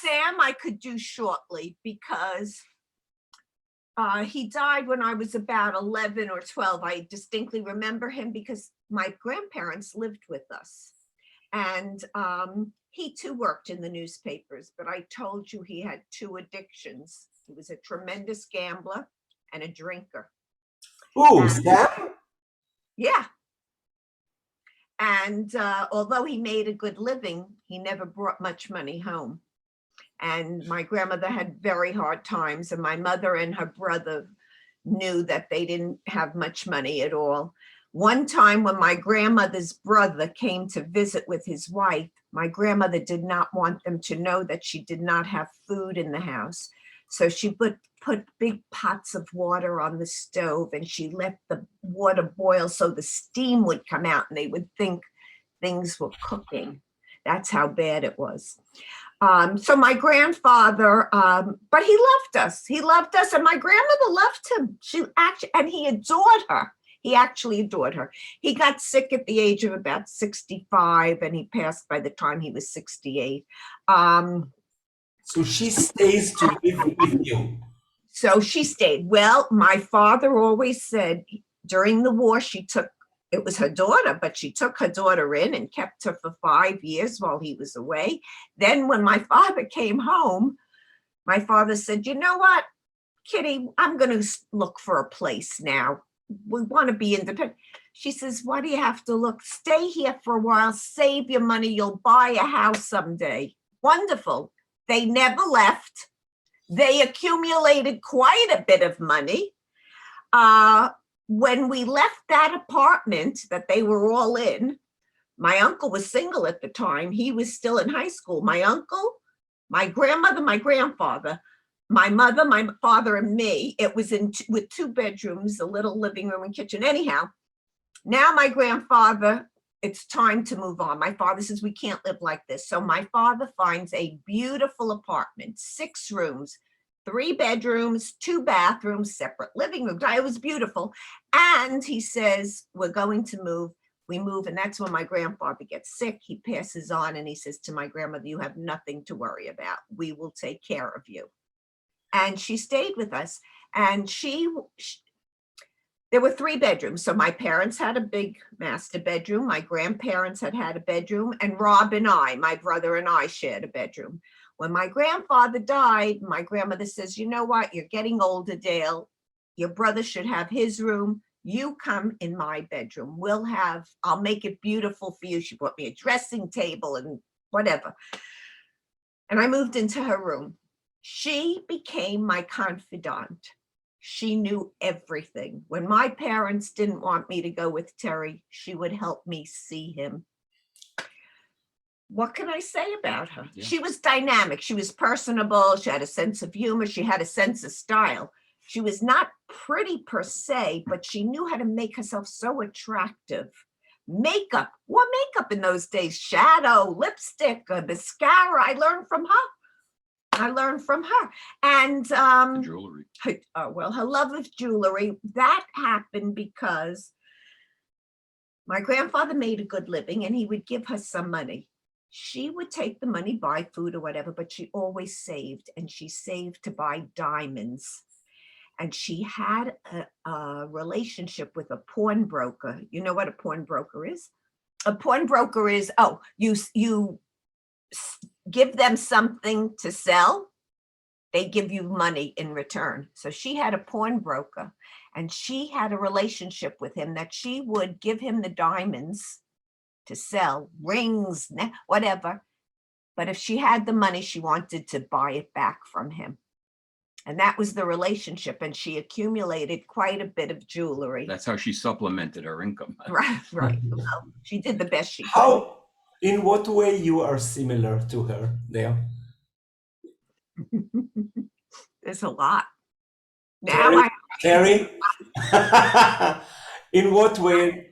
Sam, I could do shortly because he died when I was about 11 or 12. I distinctly remember him because my grandparents lived with us. And he too worked in the newspapers, but I told you he had two addictions. He was a tremendous gambler and a drinker. Oh, And, Sam? yeah. And although he made a good living, he never brought much money home. And my grandmother had very hard times, and my mother and her brother knew that they didn't have much money at all. One time when my grandmother's brother came to visit with his wife, my grandmother did not want them to know that she did not have food in the house. So she put big pots of water on the stove, and she let the water boil so the steam would come out and they would think things were cooking. That's how bad it was. So my grandfather, but he loved us. He loved us, and my grandmother loved him. And he adored her. He actually adored her. He got sick at the age of about 65, and he passed by the time he was 68. So she stays to live with you. So she stayed. Well, my father always said during the war, it was her daughter, but she took her daughter in and kept her for 5 years while he was away. Then when my father came home, my father said, you know what, Kitty, I'm going to look for a place now. We want to be independent. She says, why do you have to look? Stay here for a while, save your money. You'll buy a house someday. Wonderful. They never left. They accumulated quite a bit of money. When we left that apartment that they were all in, my uncle was single at the time. He was still in high school. My uncle, my grandmother, my grandfather, my mother, my father, and me. It was with 2 bedrooms, a little living room and kitchen. Anyhow, now my grandfather, it's time to move on. My father says, we can't live like this. So my father finds a beautiful apartment, 6 rooms, 3 bedrooms, 2 bathrooms, separate living rooms. It was beautiful. And he says, we're going to move. We move. And that's when my grandfather gets sick. He passes on, and he says to my grandmother, you have nothing to worry about. We will take care of you. And she stayed with us. And there were 3 bedrooms. So my parents had a big master bedroom. My grandparents had a bedroom. And Rob and I, my brother and I, shared a bedroom. When my grandfather died, my grandmother says, you know what? You're getting older, Dale. Your brother should have his room. You come in my bedroom. I'll make it beautiful for you. She brought me a dressing table and whatever. And I moved into her room. She became my confidant. She knew everything. When my parents didn't want me to go with Terry, she would help me see him. What can I say about her? Yeah. She was dynamic. She was personable. She had a sense of humor. She had a sense of style. She was not pretty per se, but she knew how to make herself so attractive. Makeup, what makeup in those days? Shadow, lipstick, mascara. I learned from her. And jewelry. Her love of jewelry, that happened because my grandfather made a good living, and he would give her some money. She would take the money, buy food or whatever, but she always saved, and she saved to buy diamonds. And she had a relationship with a pawnbroker. You know what a pawnbroker is? A pawnbroker is, you give them something to sell, they give you money in return. So she had a pawnbroker, and she had a relationship with him that she would give him the diamonds to sell, rings, whatever. But if she had the money, she wanted to buy it back from him. And that was the relationship. And she accumulated quite a bit of jewelry. That's how she supplemented her income. Right. Well, she did the best she could. In what way you are similar to her, Dale? There's a lot. Now Terry? In what way?